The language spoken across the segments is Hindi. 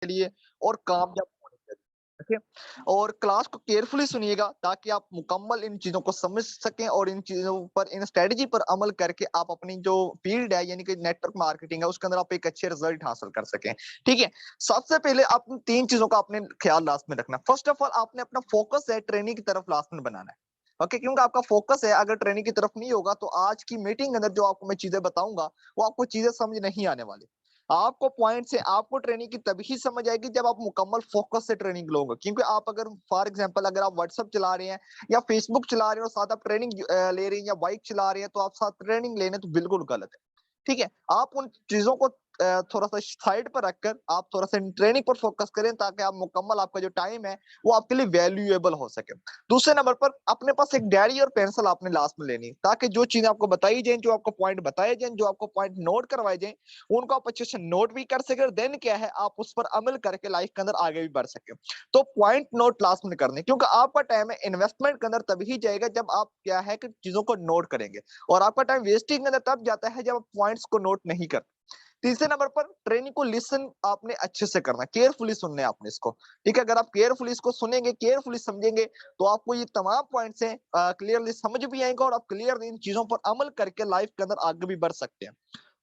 लिए और कामयाब होने के लिए। ठीक है? और क्लास को केयरफुली सुनिएगा ताकि आप मुकम्मल इन चीज़ों को समझ सकें और इन चीज़ों पर, इन स्ट्रैटेजी पर अमल करके आप अपनी जो फ़ील्ड है यानी कि नेटवर्क मार्केटिंग है, उसके अंदर आप एक अच्छे रिज़ल्ट हासिल कर सकें। ठीक है? सबसे पहले आप 3 चीज़ों का आपने ख़्याल लास्ट में रखना है। फ़र्स्ट ऑफ ऑल आपने अपना फ़ोकस है ट्रेनिंग की तरफ लास्ट में बनाना है। ओके? क्योंकि आपका फ़ोकस है अगर ट्रेनिंग की तरफ नहीं होगा तो आज की मीटिंग के अंदर जो आपको मैं चीज़ें बताऊँगा, वो आपको चीज़ें समझ नहीं आने वाली। आपको पॉइंट से आपको ट्रेनिंग की तभी समझ आएगी जब आप मुकम्मल फोकस से ट्रेनिंग लोगे। क्योंकि आप अगर फॉर एग्जांपल अगर आप व्हाट्सएप चला रहे हैं या फेसबुक चला रहे हो और साथ आप ट्रेनिंग ले रहे हैं या बाइक चला रहे हैं तो आप साथ ट्रेनिंग लेने तो बिल्कुल गलत है। ठीक है? आप उन चीज़ों को थोड़ा-सा साइड पर रखकर आप थोड़ा-सा ट्रेनिंग पर फोकस करें ताकि आप मुकम्मल आपका जो टाइम है वो आपके लिए वैल्यूएबल हो सके। दूसरे नंबर पर अपने पास एक डायरी और पेंसिल आपने लास्ट में लेनी है ताकि जो चीज़ें आपको बताई जाएँ, जो आपको पॉइंट बताए जाएँ, जो आपको पॉइंट नोट करवाए जाएँ, उनको आप अच्छे से नोट भी कर सकें और देन क्या है आप उस पर अमल करके लाइफ के अंदर आगे भी बढ़ सकें। तो पॉइंट नोट लास्ट में करने क्योंकि आपका टाइम है इन्वेस्टमेंट के अंदर तभी जाएगा जब आप क्या है कि चीज़ों को नोट करेंगे और आपका टाइम वेस्टिंग के अंदर तब जाता है जब आप पॉइंट्स को नोट नहीं करते। तीसरे नंबर पर ट्रेनिंग को लिसन आपने अच्छे से करना है, केयरफुली सुनना है आपने इसको। ठीक है? अगर आप केयरफुली इसको सुनेंगे, केयरफुली समझेंगे, तो आपको ये तमाम पॉइंट्स हैं क्लियरली समझ भी आएँगे और आप क्लियर इन चीज़ों पर अमल करके लाइफ के अंदर आगे भी बढ़ सकते हैं।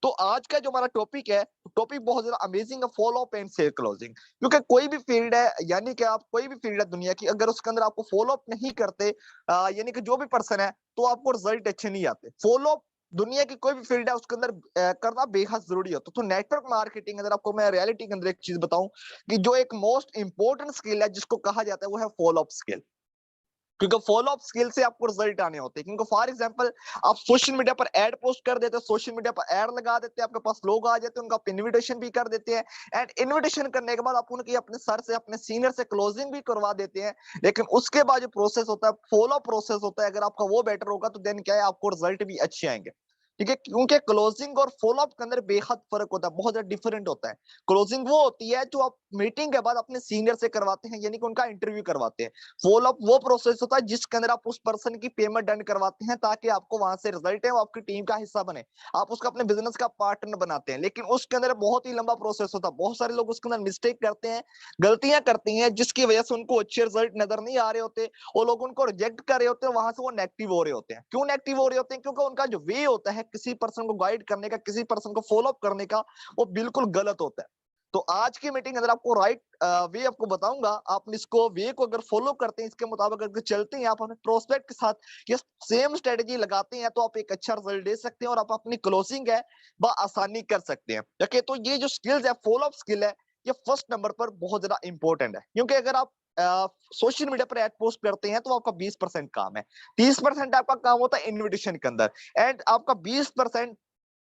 तो आज का जो हमारा टॉपिक है, टॉपिक बहुत ज़्यादा अमेजिंग है follow up and sale closing क्योंकि कोई भी फील्ड है यानी कि आप कोई भी फील्ड है दुनिया की अगर उसके अंदर आपको फॉलो अप नहीं करते यानी कि जो भी पर्सन है, तो आपको रिजल्ट अच्छे नहीं आते। फॉलो अप दुनिया की कोई भी फील्ड है उसके अंदर करना बेहद ज़रूरी होता है। तो नेटवर्क मार्केटिंग अगर आपको मैं रियलिटी के अंदर एक चीज़ बताऊँ कि जो एक मोस्ट इम्पोर्टेंट स्किल है जिसको कहा जाता है वो है फॉलो अप स्किल। क्योंकि फॉलो अप स्किल से आपको रिजल्ट आने होते हैं क्योंकि फॉर एग्जांपल आप सोशल मीडिया पर ऐड पोस्ट कर देते हो सोशल मीडिया पर ऐड लगा देते हैं आपके पास लोग आ जाते हैं उनका आप इनविटेशन भी कर देते हैं एंड इनविटेशन करने के बाद आप उनकी अपने सर से अपने सीनियर से क्लोजिंग भी करवा देते हैं लेकिन उसके बाद जो प्रोसेस होता है फॉलो अप प्रोसेस होता है अगर आपका वो बेटर होगा तो देन क्या है आपको रिजल्ट भी अच्छे आएंगे। ठीक है क्योंकि क्लोजिंग और फॉलो अप के अंदर बेहद फर्क होता है बहुत ज्यादा डिफरेंट होता है। क्लोजिंग वो होती है जो आप मीटिंग के बाद अपने सीनियर से करवाते हैं यानी कि उनका इंटरव्यू करवाते हैं। फॉलो अप वो प्रोसेस होता है जिसके अंदर आप उस पर्सन की पेमेंट डन करवाते हैं ताकि आपको वहां से रिजल्ट है वो आपकी टीम का हिस्सा बने। आप उसको अपने बिजनेस का पार्टनर बनाते हैं लेकिन उसके अंदर बहुत ही लंबा प्रोसेस होता है बहुत सारे लोग उसके अंदर मिस्टेक करते हैं गलतियां करती हैं जिसकी वजह से उनको अच्छे रिजल्ट नजर नहीं आ रहे होते। वो लोग उनको रिजेक्ट कर रहे होते हैं वहां से वो नेगेटिव हो रहे होते हैं। क्यों नेगेटिव हो रहे होते हैं क्योंकि उनका जो वे होता है किसी पर्सन को गाइड करने का किसी पर्सन को फॉलो अप करने का वो बिल्कुल गलत होता है। तो आज की मीटिंग अगर आपको राइट वे आपको बताऊंगा आप इसको वे को अगर फॉलो करते हैं इसके मुताबिक अगर चलते हैं आप अपने प्रोस्पेक्ट के साथ ये सेम स्ट्रेटेजी लगाते हैं तो आप एक अच्छा रिजल्ट दे सकते हैं और आप अपनी क्लोजिंग है आसानी कर सकते हैं। ओके तो ये जो स्किल्स है फॉलो अप स्किल है ये फर्स्ट नंबर पर बहुत ज्यादा इंपॉर्टेंट है क्योंकि अगर आप सोशल मीडिया पर एड पोस्ट करते हैं तो आपका 20% काम है 30% आपका काम होता है इन्विटेशन के अंदर एंड आपका 20%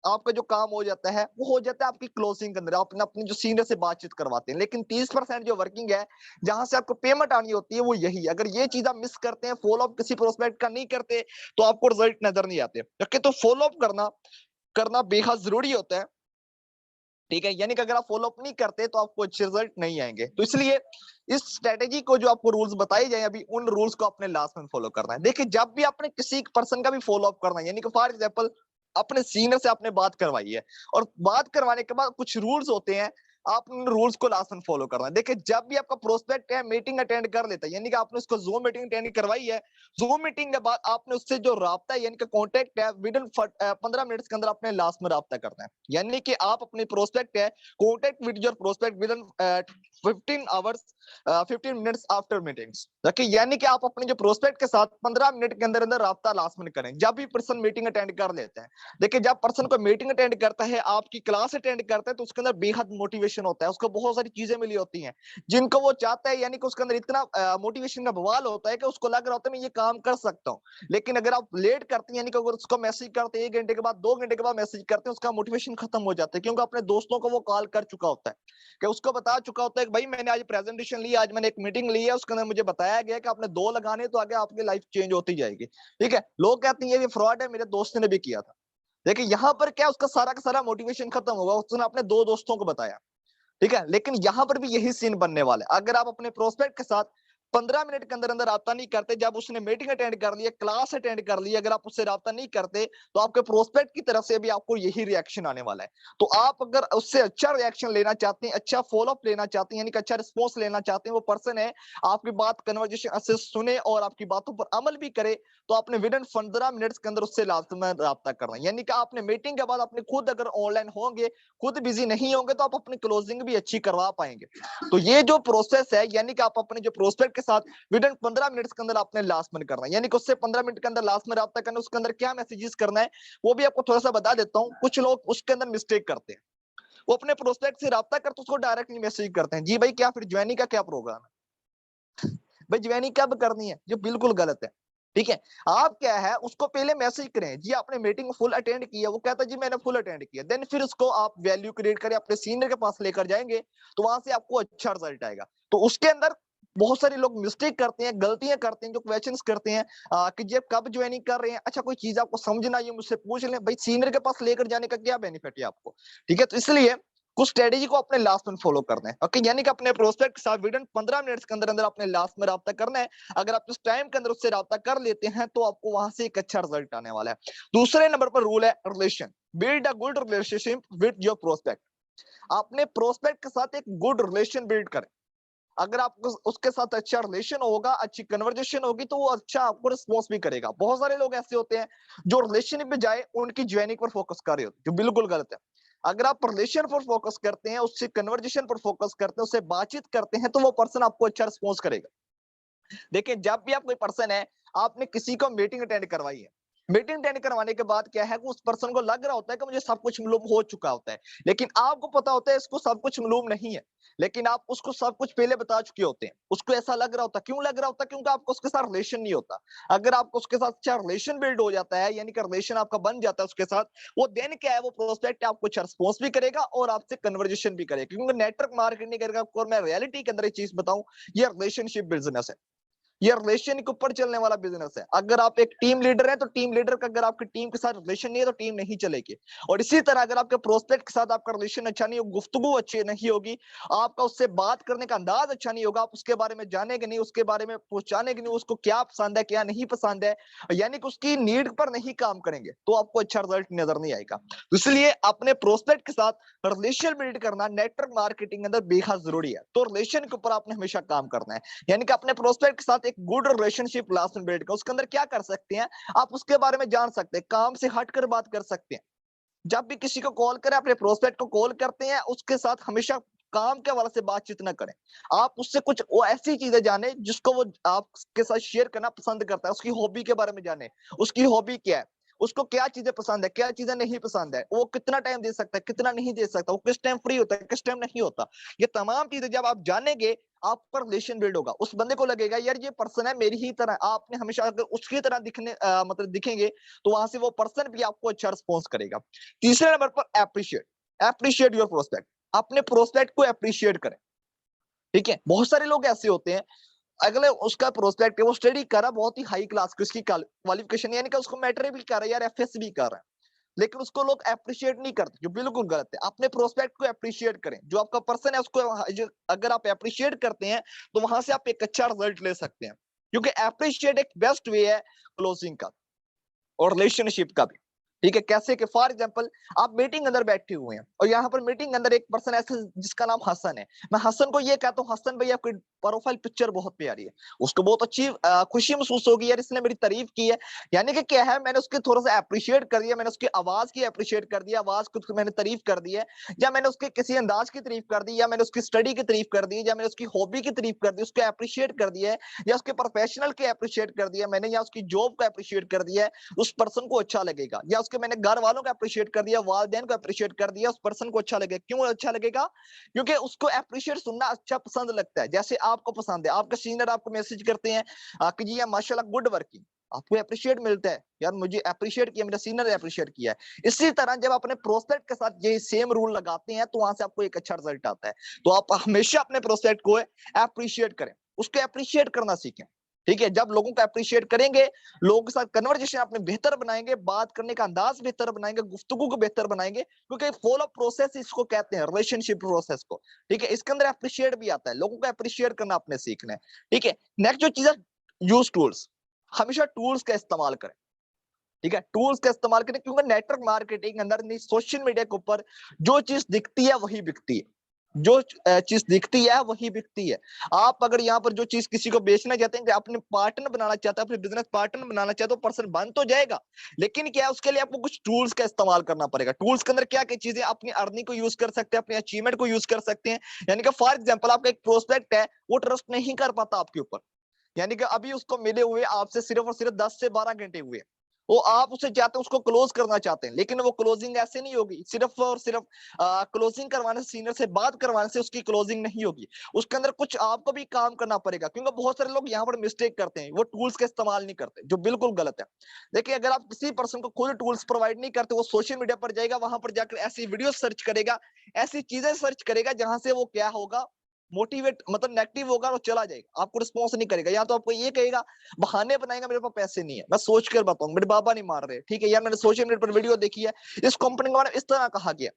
आपका जो काम हो जाता है वो हो जाता है आपकी क्लोजिंग के अंदर आप अपने जो सीनियर से बातचीत करवाते हैं लेकिन 30% जो वर्किंग है जहां से आपको पेमेंट आनी होती है वो यही है। अगर ये चीज आप मिस करते हैं फॉलो अप किसी प्रोस्पेक्ट का नहीं करते तो आपको रिजल्ट नजर नहीं आते। ओके तो फॉलो अप करना करना बेहद जरूरी होता है। ठीक है यानी कि अगर आप फॉलो अप नहीं करते तो आपको अच्छे रिजल्ट नहीं आएंगे तो इसलिए इस स्ट्रेटेजी को जो आपको रूल्स बताए जाए अभी उन रूल्स को अपने लास्ट में फॉलो करना है। देखिए जब भी आपने किसी पर्सन का भी फॉलो अप करना है यानी कि फॉर एग्जांपल अपने सीनियर से आपने बात करवाई है और बात करवाने के बाद कुछ रूल्स होते हैं आप उन रूल्स को लास्ट में फॉलो करना है। देखिए जब भी आपका प्रोस्पेक्ट है मीटिंग अटेंड कर लेता है यानी कि आपने उसको जूम मीटिंग अटेंड करवाई है जूम मीटिंग के बाद आपने उससे जो राब्ता है यानी कि कॉन्टेक्ट है विद इन 15 मिनट्स के अंदर आपने लास्ट में राब्ता करना है। यानी कि आप अपनी प्रोस्पेक्ट है contact with your prospect with in 15 hours 15 minutes after meetings. देखिए यानी कि आप अपने जो प्रोस्पेक्ट के साथ 15 मिनट के अंदर अंदर राब्ता लास्ट में करें जब भी पर्सन मीटिंग अटेंड कर लेते हैं। देखिए जब पर्सन को मीटिंग अटेंड करता है आपकी क्लास अटेंड करता है तो उसके अंदर बेहद मोटिवेशन होता है उसको बहुत सारी चीजें मिली होती हैं जिनको वो चाहता है यानी कि उसके अंदर इतना मोटिवेशन का बवाल होता है कि उसको लग रहा होता है मैं ये काम कर सकता हूँ। लेकिन अगर आप लेट करते हैं यानी कि अगर उसको मैसेज करते हैं 1 घंटे के बाद 2 घंटे के बाद मैसेज करते हैं उसका मोटिवेशन खत्म हो जाता है क्योंकि अपने दोस्तों को वो कॉल कर चुका होता है कि उसको बता चुका होता है कि भाई मैंने आज प्रेजेंटेशन ली आज मैंने एक मीटिंग ली है उसके अंदर मुझे बताया गया कि आपने 2 लगाने तो आगे आपकी लाइफ चेंज होती जाएगी। ठीक है लोग कहते हैं ये फ्रॉड है मेरे दोस्त ने भी किया था। देखिए यहाँ पर क्या उसका सारा का सारा मोटिवेशन खत्म होगा उसने अपने 2 दोस्तों को बताया। ठीक है लेकिन यहाँ पर भी यही सीन बनने वाला है अगर आप अपने प्रोस्पेक्ट के साथ 15 मिनट के अंदर अंदर राब्ता नहीं करते, जब उसने मीटिंग अटेंड कर लिया, क्लास अटेंड कर ली, अगर आप उससे राब्ता नहीं करते तो आपके प्रोस्पेक्ट की तरफ से भी आपको यही रिएक्शन आने वाला है। तो आप अगर उससे अच्छा रिएक्शन लेना चाहते हैं, अच्छा फॉलोअप लेना चाहते हैं, यानी कि अच्छा रिस्पॉन्स लेना चाहते हैं, वो पर्सन है आपकी बात कन्वर्जेशन अच्छे से सुने और आपकी बातों पर अमल भी करे, तो आपने विद इन 15 मिनट्स के अंदर उससे लाजमी राब्ता करना है। यानी कि आपने मीटिंग के बाद अपने खुद अगर ऑनलाइन होंगे, खुद बिजी नहीं होंगे, तो आप अपनी क्लोजिंग भी अच्छी करवा पाएंगे। तो ये जो प्रोसेस है, यानी कि आप अपने जो प्रोस्पेक्ट के साथ विद इन 15 मिनट्स के अंदर आपने लास्ट में करना है, यानी कि उससे 15 मिनट के अंदर लास्ट में राब्ता करना है, उसके अंदर क्या मैसेजेस करना है वो भी आपको थोड़ा सा बता देता हूँ। कुछ लोग उसके अंदर मिस्टेक करते हैं, वो अपने प्रोस्पेक्ट से राब्ता करते उसको डायरेक्टली मैसेज करते हैं, जी भाई क्या फिर ज्वाइनिंग का क्या प्रोग्राम है, भाई ज्वाइनिंग कब करनी है, जो बिल्कुल गलत है। ठीक है, आप क्या है उसको पहले मैसेज करें, जी आपने मीटिंग फुल अटेंड किया, वो कहता है जी मैंने फुल अटेंड किया, देन फिर उसको आप वैल्यू क्रिएट करें, अपने सीनियर के पास लेकर जाएंगे तो वहां से आपको अच्छा रिजल्ट आएगा। तो उसके अंदर बहुत सारे लोग मिस्टेक करते हैं, गलतियां करते हैं, जो क्वेश्चंस करते हैं कि जब कब ज्वाइनिंग कर रहे हैं, अच्छा कोई चीज आपको समझ ना आई मुझसे पूछ लें, भाई सीनियर के पास लेकर जाने का क्या बेनिफिट है आपको। ठीक है, तो इसलिए कुछ स्ट्रेटेजी को अपने लास्ट में फॉलो करना है। ओके, यानी कि अपने प्रोस्पेक्ट के साथ विद इन 15 मिनट्स के अंदर अंदर अपने लास्ट में राब्ता करना है। अगर आप इस टाइम के अंदर उससे राब्ता कर लेते हैं तो आपको वहां से एक अच्छा रिजल्ट आने वाला है। दूसरे नंबर पर रूल है relation, build a good relationship with your prospect. अपने प्रोस्पेक्ट के साथ एक गुड रिलेशन बिल्ड करें। अगर आपको उसके साथ अच्छा रिलेशन होगा, अच्छी कन्वर्जेशन होगी, तो वो अच्छा आपको रिस्पॉन्स भी करेगा। बहुत सारे लोग ऐसे होते हैं जो रिलेशन पे जाए उनकी ज्वाइनिंग पर फोकस कर रहे होते हैं, जो बिल्कुल गलत है। अगर आप रिलेशन पर फोकस करते हैं, उससे कन्वर्जेशन पर फोकस करते हैं, उससे बातचीत करते हैं, तो वो पर्सन आपको अच्छा रिस्पॉन्स करेगा। देखिए, जब भी आप कोई पर्सन है, आपने किसी को मीटिंग अटेंड करवाई है, मीटिंग अटेंड करवाने के बाद क्या है कि उस पर्सन को लग रहा होता है कि मुझे सब कुछ मालूम हो चुका होता है, लेकिन आपको पता होता है इसको सब कुछ मालूम नहीं है, लेकिन आप उसको सब कुछ पहले बता चुके होते हैं। उसको ऐसा लग रहा होता है, क्यों लग रहा होता है? क्योंकि आपको उसके साथ रिलेशन नहीं होता। अगर आपको उसके साथ अच्छा रिलेशन बिल्ड हो जाता है, यानी कि रिलेशन आपका बन जाता है उसके साथ, वो देन क्या है, वो प्रोस्पेक्ट आपको अच्छा रिस्पॉन्स भी करेगा और आपसे कन्वर्जेशन भी करेगा, क्योंकि नेटवर्क मार्केटिंग करेगा। और मैं रियलिटी के अंदर एक चीज बताऊं, ये रिलेशनशिप बिजनेस है, ये रिलेशन के ऊपर चलने वाला बिजनेस है। अगर आप एक टीम लीडर है तो टीम लीडर का अगर आपकी टीम के साथ रिलेशन नहीं है तो टीम नहीं चलेगी। और इसी तरह अगर आपके प्रोस्पेक्ट के साथ आपका रिलेशन अच्छा नहीं हो, गुफ्तगू अच्छी नहीं होगी, आपका उससे बात करने का अंदाज अच्छा नहीं होगा, आप उसके बारे में जानेंगे नहीं, उसके बारे में पहुंचानेंगे नहीं, उसको क्या पसंद है क्या नहीं पसंद है, यानी कि उसकी नीड पर नहीं काम करेंगे, तो आपको अच्छा रिजल्ट नजर नहीं आएगा। तो इसलिए अपने प्रोस्पेक्ट के साथ रिलेशन बिल्ड करना नेटवर्क मार्केटिंग के अंदर बेहद जरूरी है। तो रिलेशन के ऊपर आपने हमेशा काम करना है, यानी कि अपने प्रोस्पेक्ट के साथ एक गुड रिलेशनशिप लास्ट में बिल्ड कर, उसके अंदर क्या कर सकते हैं, आप उसके बारे में जान सकते हैं, काम से हटकर बात कर सकते हैं। जब भी किसी को कॉल करें, अपने प्रोस्पेक्ट को कॉल करते हैं, उसके साथ हमेशा काम के हवाले से बातचीत ना करें। आप उससे कुछ वो ऐसी चीजें जाने जिसको वो आपके साथ शेयर करना पसंद करता है, उसकी हॉबी के बारे में जाने, उसकी हॉबी क्या है, उसको क्या चीजें पसंद है, क्या चीजें नहीं पसंद है, वो कितना टाइम दे सकता है, कितना नहीं दे सकता, वो किस टाइम फ्री होता है, किस टाइम नहीं होता। ये तमाम चीजें जब आप जानेंगे, आप पर रिलेशन बिल्ड होगा। उस बंदे को लगेगा यार ये पर्सन है मेरी ही तरह, आपने हमेशा अगर उसकी तरह दिखने मतलब दिखेंगे, तो वहां से वो पर्सन भी आपको अच्छा रिस्पॉन्स करेगा। तीसरे नंबर पर एप्रिशिएट, एप्रिशिएट योर प्रोस्पेक्ट। अपने प्रोस्पेक्ट को एप्रिशिएट करें। ठीक है, बहुत सारे लोग ऐसे होते हैं, अगले उसका प्रोस्पेक्ट है, वो स्टडी कर रहा बहुत ही हाई क्लास की, उसकी क्वालिफिकेशन यानी कि उसको मैटर भी कर रहा है यार, एफएस भी कर रहा है, लेकिन उसको लोग अप्रिशिएट नहीं करते, जो बिल्कुल गलत है। अपने प्रोस्पेक्ट को अप्रिशिएट करें, जो आपका पर्सन है उसको अगर आप अप्रिशिएट करते हैं तो वहां से आप एक अच्छा रिजल्ट ले सकते हैं, क्योंकि अप्रिशिएट एक बेस्ट वे है क्लोजिंग का और रिलेशनशिप का भी। ठीक है, कैसे कि फॉर एग्जांपल आप मीटिंग अंदर बैठे हुए हैं और यहाँ पर मीटिंग अंदर एक पर्सन ऐसे जिसका नाम हसन है, मैं हसन को ये कहता हूँ, हसन भाई आपकी प्रोफाइल पिक्चर बहुत प्यारी है। उसको बहुत अच्छी खुशी महसूस होगी यार, इसने मेरी तारीफ की है, यानी कि क्या है, मैंने उसके थोड़ा सा अप्रिशिएट कर दिया, मैंने उसकी आवाज की अप्रिशिएट कर दिया, आवाज को मैंने तारीफ कर दी है, या मैंने उसके किसी अंदाज की तारीफ कर दी, या मैंने उसकी स्टडी की तारीफ कर दी, या मैंने उसकी हॉबी की तारीफ कर दी, उसको अप्रिशिएट कर दिया है, या उसके प्रोफेशनल के अप्रिशिएट कर दिया मैंने, या उसकी जॉब को अप्रिशिएट कर दिया है, उस पर्सन को अच्छा लगेगा। या उसके मैंने घर वालों को अप्रिशिएट कर दिया, वालिदैन को अप्रिशिएट कर दिया, उस पर्सन को अच्छा लगेगा। क्यों अच्छा लगेगा? क्योंकि उसको अप्रिशिएट सुनना अच्छा पसंद लगता है, जैसे आपको पसंद है, आपके सीनियर आपको मैसेज करते हैं कि जी माशाल्लाह गुड वर्किंग, आपको अप्रिशिएट मिलता है, यार मुझे अप्रिशिएट किया, मेरा सीनियर ने अप्रिशिएट किया है। इसी तरह जब अपने प्रोस्पेक्ट के साथ ये सेम रूल लगाते हैं तो वहां से आपको एक अच्छा रिजल्ट आता है। तो आप हमेशा अपने प्रोस्पेक्ट को अप्रिशिएट करें, उसको अप्रिशिएट करना सीखें। ठीक है, जब लोगों को अप्रिशिएट करेंगे, लोगों के साथ कन्वर्जेशन अपने बेहतर बनाएंगे, बात करने का अंदाज बेहतर बनाएंगे, गुफ्तगू को बेहतर बनाएंगे, क्योंकि फॉलो प्रोसेस इसको कहते हैं, रिलेशनशिप प्रोसेस को। ठीक है, इसके अंदर अप्रिशिएट भी आता है, लोगों को अप्रिशिएट करना अपने सीखना है। ठीक है, नेक्स्ट जो चीज है, यूज टूल्स। हमेशा टूल्स का इस्तेमाल करें। ठीक है, टूल्स का इस्तेमाल करें, क्योंकि नेटवर्क मार्केटिंग अंदर नहीं, सोशल मीडिया के ऊपर जो चीज दिखती है वही बिकती है। जो चीज दिखती है वही बिकती है। आप अगर यहाँ पर जो चीज किसी को बेचना चाहते हैं, कि अपने पार्टनर बनाना चाहते हैं, अपने बिजनेस पार्टनर बनाना चाहते हो, पर्सन बन तो जाएगा, लेकिन क्या है, उसके लिए आपको कुछ टूल्स का इस्तेमाल करना पड़ेगा। टूल्स के अंदर क्या क्या चीजें, अपनी अर्निंग को यूज कर सकते हैं, अपने अचीवमेंट को यूज कर सकते हैं। यानी कि फॉर एग्जाम्पल, आपका एक प्रोस्पेक्ट है, वो ट्रस्ट नहीं कर पाता आपके ऊपर, यानी कि अभी उसको मिले हुए आपसे सिर्फ और सिर्फ 10 से 12 घंटे हुए, वो आप उसे चाहते हैं, उसको क्लोज करना चाहते हैं, लेकिन वो क्लोजिंग ऐसे नहीं होगी, सिर्फ और सिर्फ क्लोजिंग करवाने से, सीनियर से बात करवाने से उसकी क्लोजिंग नहीं होगी। उसके अंदर कुछ आपको भी काम करना पड़ेगा, क्योंकि बहुत सारे लोग यहाँ पर मिस्टेक करते हैं, वो टूल्स का इस्तेमाल नहीं करते, जो बिल्कुल गलत है। देखिए, अगर आप किसी पर्सन को खुद टूल्स प्रोवाइड नहीं करते, वो सोशल मीडिया पर जाएगा, वहां पर जाकर ऐसी वीडियो सर्च करेगा, ऐसी चीजें सर्च करेगा जहां से वो क्या होगा, मोटिवेट, मतलब नेगेटिव होगा, और चला जाएगा, आपको रिस्पॉन्स नहीं करेगा। या तो आपको ये कहेगा, बहाने बनाएगा, मेरे पास पैसे नहीं है, मैं सोच कर बताऊं, मेरे बाबा नहीं मार रहे, ठीक है यार, मैंने सोशल मीडिया पर वीडियो देखी है, इस कंपनी के बारे में इस तरह कहा गया।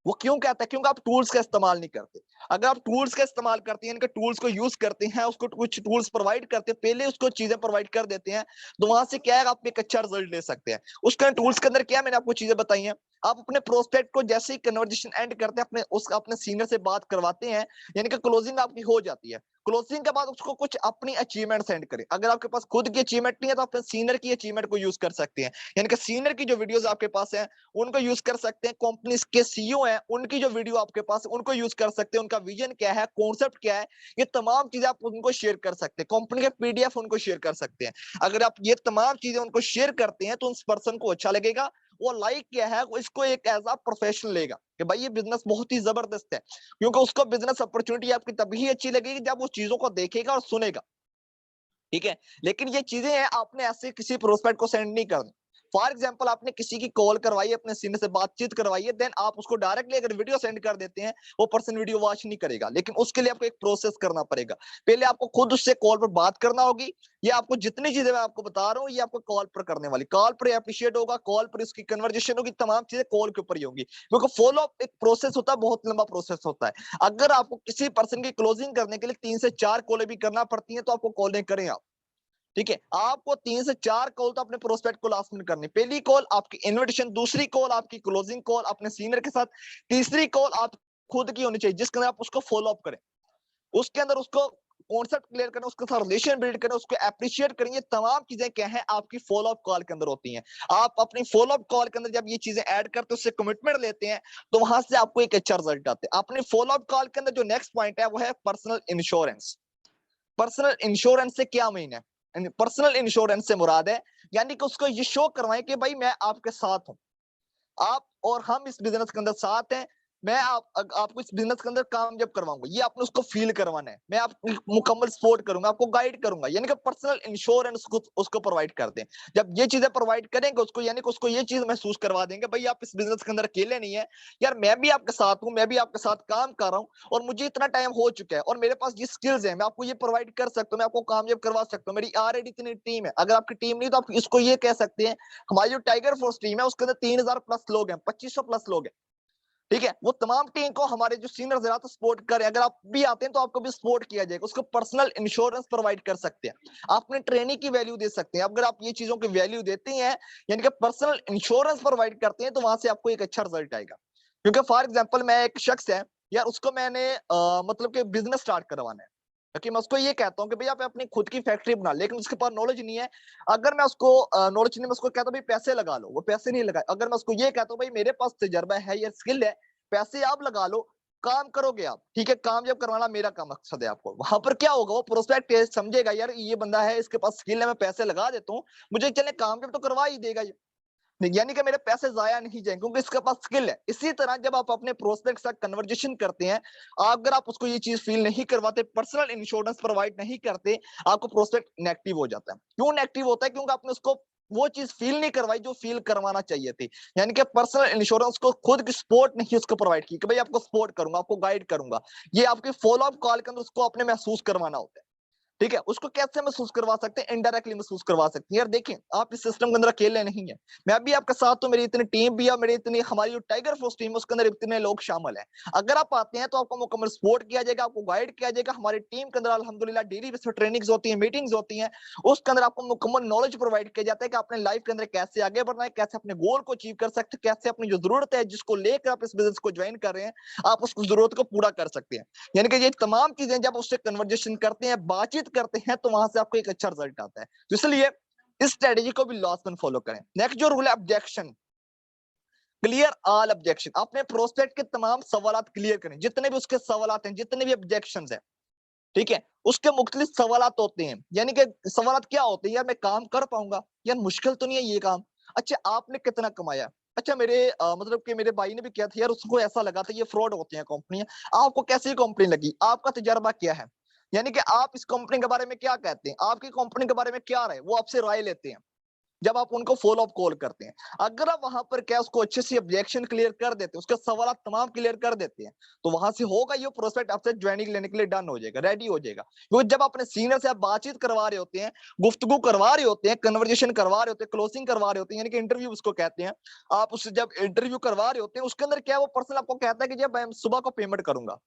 वो क्यों कहता है? क्योंकि आप टूल्स का इस्तेमाल नहीं करते। अगर आप टूल्स का इस्तेमाल करते हैं, इनके टूल्स को यूज करते हैं, उसको कुछ टूल्स प्रोवाइड करते हैं, पहले उसको चीजें प्रोवाइड कर देते हैं, तो वहां से क्या है, आप एक अच्छा रिजल्ट ले सकते हैं। उसका टूल्स के अंदर क्या, मैंने आपको चीजें बताई हैं। आप अपने प्रोस्पेक्ट को जैसे ही कन्वर्जेशन एंड करते हैं, अपने सीनियर से बात करवाते हैं, यानी कि क्लोजिंग आपकी हो जाती है। क्लोजिंग के बाद उसको कुछ अपनी अचीवमेंट सेंड करें। अगर आपके पास खुद की अचीवमेंट नहीं है, तो अपने सीनियर की अचीवमेंट को यूज कर सकते हैं, यानी कि सीनियर की जो वीडियोस आपके पास है उनको यूज कर सकते हैं। कंपनीज के सीईओ हैं, उनकी जो वीडियो आपके पास है उनको यूज कर सकते हैं। उनका विजन क्या है, कॉन्सेप्ट क्या है, ये तमाम चीजें आप उनको शेयर कर सकते हैं। कंपनी के पीडीएफ उनको शेयर कर सकते हैं। अगर आप ये तमाम चीजें उनको शेयर करते हैं, तो उस पर्सन को अच्छा लगेगा, वो लाइक क्या है, वो इसको एक एज अ प्रोफेशनल लेगा कि भाई ये बिजनेस बहुत ही जबरदस्त है, क्योंकि उसको बिजनेस अपॉर्चुनिटी आपकी तभी अच्छी लगेगी जब वो चीजों को देखेगा और सुनेगा। ठीक है, लेकिन ये चीजें हैं, आपने ऐसे किसी प्रोस्पेक्ट को सेंड नहीं करना। फॉर एग्जाम्पल, आपने किसी की कॉल करवाई है, अपने सीनियर से बातचीत करवाई है, देन आप उसको डायरेक्टली अगर वीडियो सेंड कर देते हैं, वो पर्सन वीडियो वॉच नहीं करेगा, लेकिन उसके लिए आपको एक प्रोसेस करना पड़ेगा। पहले आपको खुद उससे कॉल पर बात करना होगी। ये आपको जितनी चीजें मैं आपको बता रहा हूँ, ये आपको कॉल पर करने वाली, कॉल पर अप्रिशिएट होगा, कॉल पर उसकी कन्वर्जेशन होगी, तमाम चीजें कॉल के ऊपर ही होंगी, क्योंकि फॉलो अप एक प्रोसेस होता है, बहुत लंबा प्रोसेस होता है। अगर आपको किसी पर्सन की क्लोजिंग करने के लिए 3 से 4 कॉलें भी करना पड़ती है, तो आपको कॉलें करें आप। ठीक है, आपको 3 से 4 कॉल तो अपने प्रोस्पेक्ट को लास्ट में करनी। पहली कॉल आपकी इनविटेशन, दूसरी कॉल आपकी क्लोजिंग कॉल अपने सीनियर के साथ, तीसरी कॉल आप खुद की होनी चाहिए, जिसके अंदर आप उसको फॉलो अप करें, उसके अंदर उसको कॉन्सेप्ट क्लियर करें, उसके साथ रिलेशन बिल्ड करें, उसको अप्रिशिएट करें। ये तमाम चीजें क्या है, आपकी फॉलो अप कॉल के अंदर होती हैं। आप अपनी फॉलो अप कॉल के अंदर जब ये चीजें ऐड करते हैं, उससे कमिटमेंट लेते हैं, तो वहां से आपको एक अच्छा रिजल्ट आता है। अपने फॉलो अप कॉल के अंदर जो नेक्स्ट पॉइंट है, वो है पर्सनल इंश्योरेंस। पर्सनल इंश्योरेंस से क्या मीन है? पर्सनल इंश्योरेंस से मुराद है, यानी कि उसको ये शो करवाएं कि भाई मैं आपके साथ हूं, आप और हम इस बिजनेस के अंदर साथ हैं। मैं आपको इस बिजनेस के अंदर कामयाब करवाऊंगा, ये आपने उसको फील करवाना है। मैं आपको मुकम्मल सपोर्ट करूंगा, आपको गाइड करूंगा, यानी कि पर्सनल इंश्योरेंस उसको प्रोवाइड करते हैं। जब ये चीजें प्रोवाइड करेंगे उसको, यानी कि उसको ये चीज महसूस करवा देंगे, भाई आप इस बिजनेस के अंदर अकेले नहीं है, यार मैं भी आपके साथ हूँ, मैं भी आपके साथ काम कर रहा हूँ, और मुझे इतना टाइम हो चुका है, और मेरे पास ये स्किल्स है, मैं आपको ये प्रोवाइड कर सकता हूँ, मैं आपको कामयाब करवा सकता हूँ, मेरी ऑलरेडी इतनी टीम है। अगर आपकी टीम नहीं, तो आप इसको ये कह सकते हैं, हमारी जो टाइगर फोर्स टीम है, उसके अंदर 3000 प्लस लोग हैं, 2500 प्लस लोग हैं। ठीक है, वो तमाम टीम को हमारे जो सीनियर जरा तो सपोर्ट करें। अगर आप भी आते हैं, तो आपको भी सपोर्ट किया जाएगा, उसको पर्सनल इंश्योरेंस प्रोवाइड कर सकते हैं, आप अपने ट्रेनिंग की वैल्यू दे सकते हैं। अगर आप ये चीजों की वैल्यू देते हैं, यानी कि पर्सनल इंश्योरेंस प्रोवाइड करते हैं, तो वहां से आपको एक अच्छा रिजल्ट आएगा। क्योंकि फॉर एग्जाम्पल, मैं एक शख्स है यार, उसको मैंने मतलब कि बिजनेस स्टार्ट करवाना है, कि मैं उसको ये कहता हूँ कि भैया आप अपनी खुद की फैक्ट्री बना, लेकिन उसके पास नॉलेज नहीं है। अगर मैं उसको नॉलेज नहीं, मैं उसको कहता हूँ भाई पैसे लगा लो, वो पैसे नहीं लगाए। अगर मैं उसको ये कहता हूँ भाई मेरे पास तजर्बा है, ये स्किल है, पैसे आप लगा लो, काम करोगे आप, ठीक है, कामयाब करवाना मेरा काम मकसद है आपको, वहां पर क्या होगा, वो प्रोस्पेक्ट समझेगा, यार ये बंदा है, इसके पास स्किल है, मैं पैसे लगा देता हूँ, मुझे चले कामयाब तो करवा ही देगा ये, यानी कि मेरे पैसे जाया नहीं जाएंगे, क्योंकि इसके पास स्किल है। इसी तरह जब आप अपने प्रोस्पेक्ट के साथ कन्वर्जेशन करते हैं, अगर आप उसको ये चीज फील नहीं करवाते, पर्सनल इंश्योरेंस प्रोवाइड नहीं करते, आपको प्रोस्पेक्ट नेगेटिव हो जाता है। क्यों नेगेटिव होता है? क्योंकि आपने उसको वो चीज फील नहीं करवाई जो फील करवाना चाहिए थी। यानी कि पर्सनल इंश्योरेंस को खुद की सपोर्ट नहीं उसको प्रोवाइड की कि भाई आपको सपोर्ट करूंगा, आपको गाइड करूंगा। ये आपके फॉलो अप कॉल के अंदर उसको अपने महसूस करवाना होता है। ठीक है, उसको कैसे महसूस करवा सकते हैं? इनडायरेक्टली महसूस करवा सकते हैं। यार देखिए, आप इस सिस्टम के अंदर अकेले नहीं है, मैं भी आपके साथ हूँ, मेरी इतनी टीम भी है, मेरी इतनी हमारी जो टाइगर फोर्स टीम है उसके अंदर इतने लोग शामिल हैं। अगर आप आते हैं तो आपको मुकम्मल सपोर्ट किया जाएगा, आपको गाइड किया जाएगा। हमारी टीम के अंदर अल्हम्दुलिल्लाह डेली बेसिस पे ट्रेनिंग्स होती है, मीटिंग्स होती हैं, उसके अंदर आपको मुकम्मल नॉलेज प्रोवाइड किया जाता है कि अपने लाइफ के अंदर कैसे आगे बढ़ना है, कैसे अपने गोल को अचीव कर सकते हैं, कैसे अपनी जो जरूरत है जिसको लेकर आप इस बिजनेस को ज्वाइन कर रहे हैं, आप उस जरूरत को पूरा कर सकते हैं। यानी कि ये तमाम चीजें जब उससे कन्वर्जेशन करते हैं, बातचीत करते हैं, तो वहां से आपको एक अच्छा रिजल्ट आता है। तो इसलिए इस स्ट्रेटेजी को भी लॉस में फॉलो करें। नेक्स्ट जो रूल है, ऑब्जेक्शन, क्लियर ऑल ऑब्जेक्शन। अपने प्रोस्पेक्ट के तमाम सवालात क्लियर करें, जितने भी उसके सवालात हैं, जितने भी ऑब्जेक्शंस हैं, ठीक है, उसके मुख्तलिफ सवालात होते हैं। यानी कि सवालात क्या होते हैं? यार मैं काम कर पाऊंगा, यार मुश्किल तो नहीं है ये काम, अच्छा आपने कितना कमाया, अच्छा मेरे मतलब कि मेरे भाई ने भी किया था, यार उसको ऐसा लगा था ये फ्रॉड होती हैं कंपनियां, आपको कैसी कंपनी लगी, आपका तजर्बा क्या है, यानी कि आप इस कंपनी के बारे में क्या कहते हैं, आपकी कंपनी के बारे में क्या राय, वो आपसे राय लेते हैं जब आप उनको फॉलो अप कॉल करते हैं। अगर आप वहां पर क्या उसको अच्छे से ऑब्जेक्शन क्लियर कर देते हैं, उसके सवाल तमाम क्लियर कर देते हैं, तो वहां से होगा ये प्रोस्पेक्ट आपसे ज्वाइनिंग लेने के लिए डन हो जाएगा, रेडी हो जाएगा। क्योंकि जब अपने सीनियर से आप बातचीत करवा रहे होते हैं, गुफ्तगू करवा रहे होते हैं, कन्वर्जेशन करवा रहे होते हैं, क्लोजिंग करवा रहे होते हैं, यानी कि इंटरव्यू उसको कहते हैं, आप उससे जब इंटरव्यू करवा रहे होते हैं, उसके अंदर क्या वो पर्सन आपको कहता है कि जब मैं सुबह को पेमेंट करूंगा,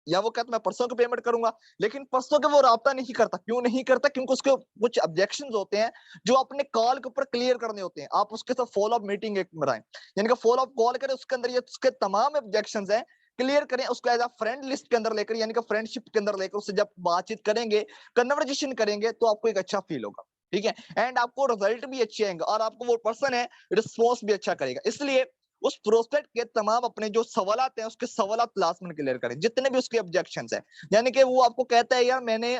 या वो कहता मैं परसों को पेमेंट करूंगा, लेकिन परसों के वो राब्ता नहीं करता। क्यों नहीं करता? क्योंकि उसके कुछ ऑब्जेक्शंस होते हैं जो अपने कॉल के ऊपर क्लियर करने होते हैं। आप उसके साथ फॉलो अप मीटिंग एक बनाएं, यानी कि फॉलो अप कॉल करें, उसके अंदर ये उसके तमाम ऑब्जेक्शंस हैं क्लियर करें, उसको एज अ फ्रेंड लिस्ट के अंदर लेकर, यानी कि फ्रेंडशिप के अंदर लेकर उससे जब बातचीत करेंगे, कन्वर्जेशन करेंगे, तो आपको एक अच्छा फील होगा। ठीक है, एंड आपको रिजल्ट भी अच्छे आएंगे और आपको वो पर्सन है रिस्पॉन्स भी अच्छा करेगा। इसलिए उस प्रोस्पेक्ट के तमाम अपने जो सवालात हैं उसके सवालात लास्ट में क्लियर करें, जितने भी उसके ऑब्जेक्शंस हैं। यानी कि वो आपको कहता है यार मैंने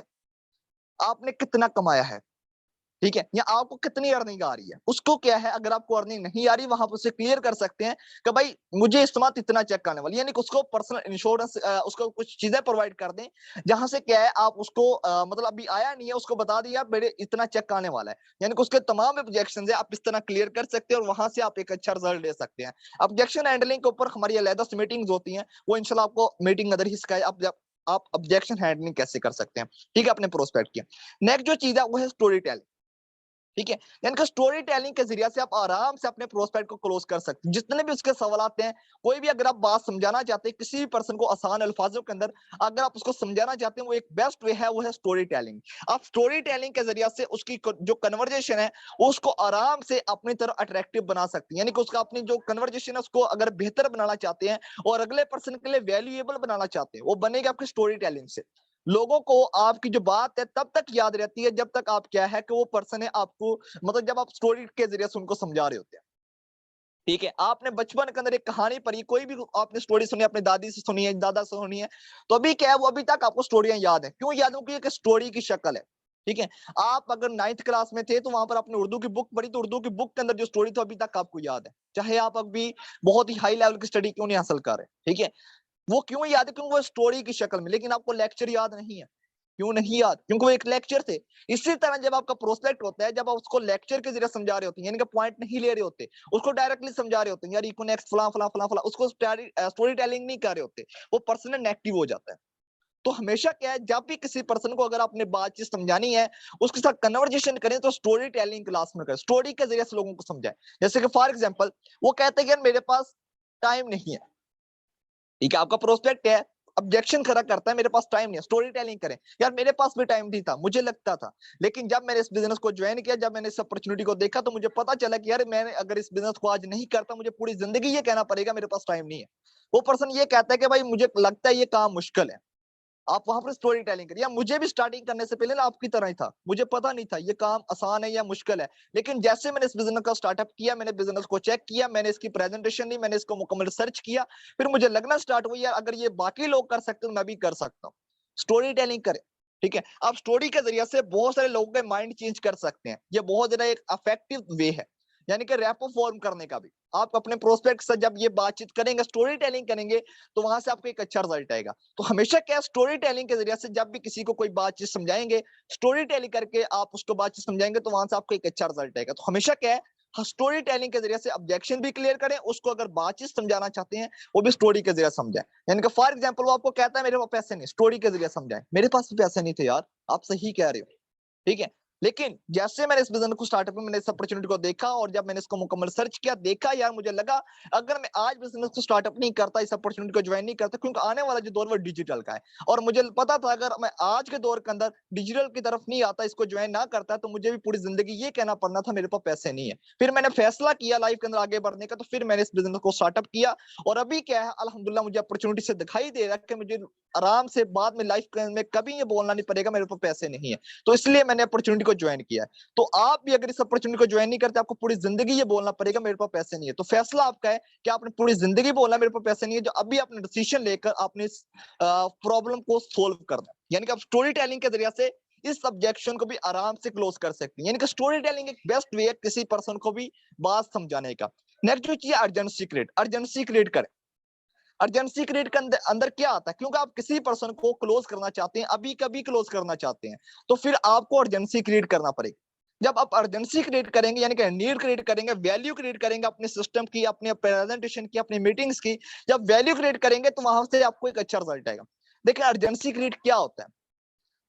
आपने कितना कमाया है, ठीक है, या आपको कितनी अर्निंग आ रही है, उसको क्या है, अगर आपको अर्निंग नहीं आ रही वहां पर उसे क्लियर कर सकते हैं कि भाई मुझे इस माह इतना चेक आने वाली, यानी कि उसको पर्सनल इंश्योरेंस, उसको कुछ चीजें प्रोवाइड कर दें जहां से क्या है आप उसको मतलब अभी आया नहीं है उसको बता दिया मेरे इतना चेक आने वाला है, यानी कि उसके तमाम ऑब्जेक्शन है आप इस तरह क्लियर कर सकते हैं और वहां से आप एक अच्छा रिजल्ट ले सकते हैं। ऑब्जेक्शन हैंडलिंग के ऊपर हमारी अलग मीटिंग्स होती हैं, वो इंशाल्लाह आपको मीटिंग अंदर ही सिखाए आप ऑब्जेक्शन हैंडलिंग कैसे कर सकते हैं, ठीक है, अपने प्रोस्पेक्ट की। नेक्स्ट जो चीज है वो है स्टोरी टेलिंग। ठीक है, यानी कि स्टोरी टेलिंग के जरिए से आप आराम से अपने प्रोस्पेक्ट को क्लोज कर सकते हैं, जितने भी उसके सवाल आते हैं। कोई भी अगर आप बात समझाना चाहते हैं किसी भी पर्सन को आसान अल्फाजों के अंदर, अगर आप उसको समझाना चाहते हैं, वो एक बेस्ट वे है, वो है स्टोरी टेलिंग। आप स्टोरी टेलिंग के जरिए से उसकी जो कन्वर्जेशन है उसको आराम से अपनी तरफ अट्रैक्टिव बना सकते हैं, यानी कि उसका अपनी जो कन्वर्जेशन है उसको अगर बेहतर बनाना चाहते हैं और अगले पर्सन के लिए वैल्यूएबल बनाना चाहते हैं, वो बनेगा आपकी स्टोरी टेलिंग से। लोगों को आपकी जो बात है तब तक याद रहती है जब तक आप क्या है कि वो पर्सन है आपको, मतलब जब आप स्टोरी के जरिए से उनको समझा रहे होते हैं। ठीक है, आपने बचपन के अंदर एक कहानी पढ़ी, कोई भी आपने स्टोरी सुनी, अपने दादी से सुनी है, दादा से सुनी है, तो अभी क्या है वो अभी तक आपको स्टोरियां याद है। क्यों याद है? क्योंकि एक स्टोरी की शक्ल है। ठीक है, आप अगर 9th क्लास में थे तो वहां पर आपने उर्दू की बुक पढ़ी, तो उर्दू की बुक के अंदर जो स्टोरी थी अभी तक आपको याद है, चाहे आप अभी बहुत ही हाई लेवल की स्टडी क्यों नहीं हासिल कर रहे। ठीक है, वो क्यों याद है? क्योंकि वो स्टोरी की शक्ल में, लेकिन आपको लेक्चर याद नहीं है। क्यों नहीं याद? क्योंकि वो एक लेक्चर थे। इसी तरह जब आपका प्रोस्पेक्ट होता है, जब आप उसको लेक्चर के जरिए समझा रहे होते हैं, यानी कि पॉइंट नहीं ले रहे होते, उसको डायरेक्टली समझा रहे होते हैं, यार इको नेक्स्ट फला फला फला फला, उसको स्टोरी टेलिंग नहीं कर रहे होते, वो पर्सन नेगेटिव हो जाता है। तो हमेशा क्या है, जब भी किसी पर्सन को अगर आपने बातचीत समझानी है, उसके साथ कन्वर्जेशन करें तो स्टोरी टेलिंग क्लास में करें, स्टोरी के जरिए से लोगों को समझाएं। जैसे कि फॉर एग्जाम्पल वो कहते हैं कि यार मेरे पास टाइम नहीं है। ठीक है, आपका प्रोस्पेक्ट है, ऑब्जेक्शन खड़ा करता है, मेरे पास टाइम नहीं है, स्टोरी टेलिंग करें, यार मेरे पास भी टाइम नहीं था, मुझे लगता था, लेकिन जब मैंने इस बिजनेस को ज्वाइन किया, जब मैंने इस अपॉर्चुनिटी को देखा, तो मुझे पता चला कि यार मैंने अगर इस बिजनेस को आज नहीं करता, मुझे पूरी जिंदगी ये कहना पड़ेगा मेरे पास टाइम नहीं है। वो पर्सन ये कहता है कि भाई मुझे लगता है ये काम मुश्किल है। आप वहां पर स्टोरी टेलिंग करिए। मुझे भी स्टार्टिंग करने से पहले ना आपकी तरह ही था, मुझे पता नहीं था ये काम आसान है या मुश्किल है, लेकिन जैसे मैंने इस बिजनेस का स्टार्टअप किया, मैंने बिजनेस को चेक किया, मैंने इसकी प्रेजेंटेशन दी, मैंने इसको मुकम्मल रिसर्च किया, फिर मुझे लगना स्टार्ट हुआ यार अगर ये बाकी लोग कर सकते हैं तो मैं भी कर सकता हूँ। स्टोरी टेलिंग करें। ठीक है, आप स्टोरी के जरिए से बहुत सारे लोगों के माइंड चेंज कर सकते हैं, ये बहुत ज्यादा एक इफेक्टिव वे है, यानी कि रैपो फॉर्म करने का भी। आप अपने प्रोस्पेक्ट से जब ये बातचीत करेंगे, स्टोरी टेलिंग करेंगे, तो वहां से आपको एक अच्छा रिजल्ट आएगा। तो हमेशा क्या, स्टोरी टेलिंग के जरिए से जब भी किसी को कोई बातचीत समझाएंगे, स्टोरी टेलिंग करके आप उसको बातचीत समझाएंगे, तो वहां से आपको एक अच्छा रिजल्ट आएगा। तो हमेशा क्या है, स्टोरी टेलिंग के जरिए से ऑब्जेक्शन भी क्लियर करें, उसको अगर बातचीत समझाना चाहते हैं वो भी स्टोरी के जरिए समझाएं। यानी कि फॉर एग्जांपल वो आपको कहता है मेरे पास पैसे नहीं, स्टोरी के जरिए समझाएं मेरे पास भी पैसे नहीं थे यार, आप सही कह रहे हो, ठीक है। लेकिन जैसे मैंने इस बिजनेस को स्टार्टअप में मैंने इस अपॉर्चुनिटी को देखा और जब मैंने इसको मुकम्मल सर्च किया, देखा यार, मुझे लगा अगर मैं आज बिजनेस को स्टार्टअप नहीं करता, इस अपॉर्चुनिटी को ज्वाइन नहीं करता, क्योंकि आने वाला जो दौर वो डिजिटल का है और मुझे पता था अगर मैं आज के दौर के अंदर डिजिटल की तरफ नहीं आता, इसको ज्वाइन ना करता, तो मुझे भी पूरी जिंदगी ये कहना पड़ना था मेरे पास पैसे नहीं है। फिर मैंने फैसला किया लाइफ के अंदर आगे बढ़ने का, तो फिर मैंने इस बिजनेस को स्टार्टअप किया और अभी क्या है अल्हम्दुलिल्लाह मुझे अपॉर्चुनिटी से दिखाई दे रहा है कि मुझे आराम से बाद में लाइफ में कभी ये बोलना नहीं पड़ेगा मेरे पास पैसे नहीं है। तो इसलिए मैंने अपॉर्चुनिटी को ज्वाइन किया। तो आप भी अगर इस अपॉर्चुनिटी को ज्वाइन नहीं करते, आपको पूरी जिंदगी ये बोलना पड़ेगा मेरे पास पैसे नहीं है। तो फैसला आपका है कि आपने पूरी जिंदगी बोलना मेरे पास पैसे नहीं है, जो अभी आपने डिसीजन लेकर आपने इस प्रॉब्लम को सोल्व करना, यानी कि आप स्टोरी टेलिंग के जरिए से इस सब्जेक्शन को भी आराम से क्लोज कर सकते हैं। यानी कि स्टोरी टेलिंग एक बेस्ट वे है किसी पर्सन को भी बात समझाने का। नेक्स्ट जो चीज अर्जेंसी क्रिएट करें। अर्जेंसी क्रिएट के अंदर क्या आता है, क्योंकि आप किसी पर्सन को क्लोज करना चाहते हैं, अभी कभी क्लोज करना चाहते हैं, तो फिर आपको अर्जेंसी क्रिएट करना पड़ेगा। जब आप अर्जेंसी क्रिएट करेंगे यानी कि नीड क्रिएट करेंगे, वैल्यू क्रिएट करेंगे अपने सिस्टम की, अपने प्रेजेंटेशन की, अपनी मीटिंग्स की, जब वैल्यू क्रिएट करेंगे तो वहां से आपको एक अच्छा रिजल्ट आएगा। देखिए अर्जेंसी क्रिएट क्या होता है,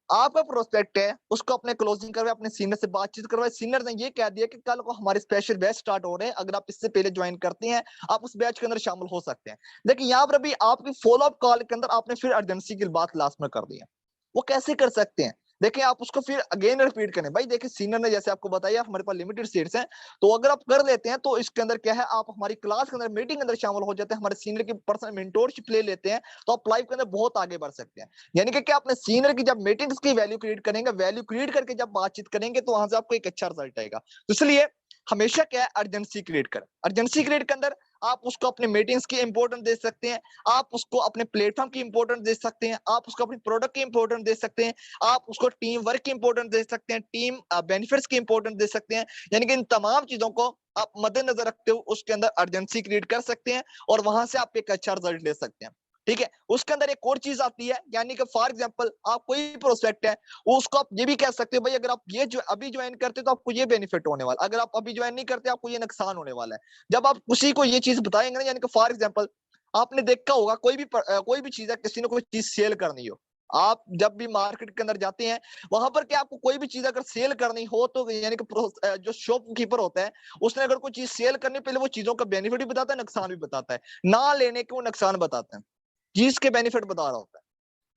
आपका प्रोस्पेक्ट है, उसको अपने क्लोजिंग करवाए, अपने सीनियर से बातचीत करवाए, सीनियर ने ये कह दिया कि कल को हमारे स्पेशल बैच स्टार्ट हो रहे हैं, अगर आप इससे पहले ज्वाइन करते हैं आप उस बैच के अंदर शामिल हो सकते हैं। देखिए यहाँ पर भी आपकी फॉलो अप कॉल के अंदर आपने फिर अर्जेंसी की बात लास्ट में कर दी है। वो कैसे कर सकते हैं, देखिए आप उसको फिर अगेन रिपीट करें, भाई देखिए सीनियर ने जैसे आपको बताया हमारे पास लिमिटेड सीट्स हैं, तो अगर आप कर लेते हैं तो इसके अंदर क्या है, आप हमारी क्लास के अंदर मीटिंग के अंदर शामिल हो जाते हैं, हमारे सीनियर की पर्सनल मेंटोरशिप ले लेते हैं, तो आप लाइफ के अंदर बहुत आगे बढ़ सकते हैं। यानी कि क्या अपने सीनियर की जब मीटिंग्स की वैल्यू क्रिएट करेंगे, वैल्यू क्रिएट करके जब बातचीत करेंगे तो वहां से आपको एक अच्छा रिजल्ट आएगा। तो इसलिए हमेशा क्या है, अर्जेंसी क्रिएट करें। अर्जेंसी क्रिएट के अंदर आप उसको अपने मीटिंग्स की इंपॉर्टेंस दे सकते हैं, आप उसको अपने प्लेटफॉर्म की इंपॉर्टेंस दे सकते हैं, आप उसको अपनी प्रोडक्ट की इंपॉर्टेंस दे सकते हैं, आप उसको टीम वर्क की इंपॉर्टेंस दे सकते हैं, टीम बेनिफिट्स की इंपॉर्टेंस दे सकते हैं। यानी कि इन तमाम चीजों को आप मद्देनजर रखते हुए उसके अंदर अर्जेंसी क्रिएट कर सकते हैं और वहां से आप एक अच्छा रिजल्ट ले सकते हैं। ठीक है, उसके अंदर एक और चीज आती है, यानी कि फॉर एग्जांपल आप कोई प्रोस्पेक्ट है, उसको आप ये भी कह सकते हो भाई अगर आप ये जो अभी ज्वाइन करते तो आपको ये बेनिफिट होने वाला, अगर आप अभी ज्वाइन नहीं करते आपको ये नुकसान होने वाला है। जब आप किसी को ये चीज बताएंगे ना, यानी कि फॉर एग्जांपल आपने देखा होगा कोई भी चीज है, किसी ने कोई चीज सेल करनी हो, आप जब भी मार्केट के अंदर जाते हैं वहां पर क्या आपको कोई भी चीज अगर सेल करनी हो तो यानी कि जो शॉपकीपर होता है उसने अगर कोई चीज सेल करनी, पहले वो चीजों का बेनिफिट भी बताता है, नुकसान भी बताता है, ना लेने के वो नुकसान बताता है, चीज के बेनिफिट बता रहा होता है।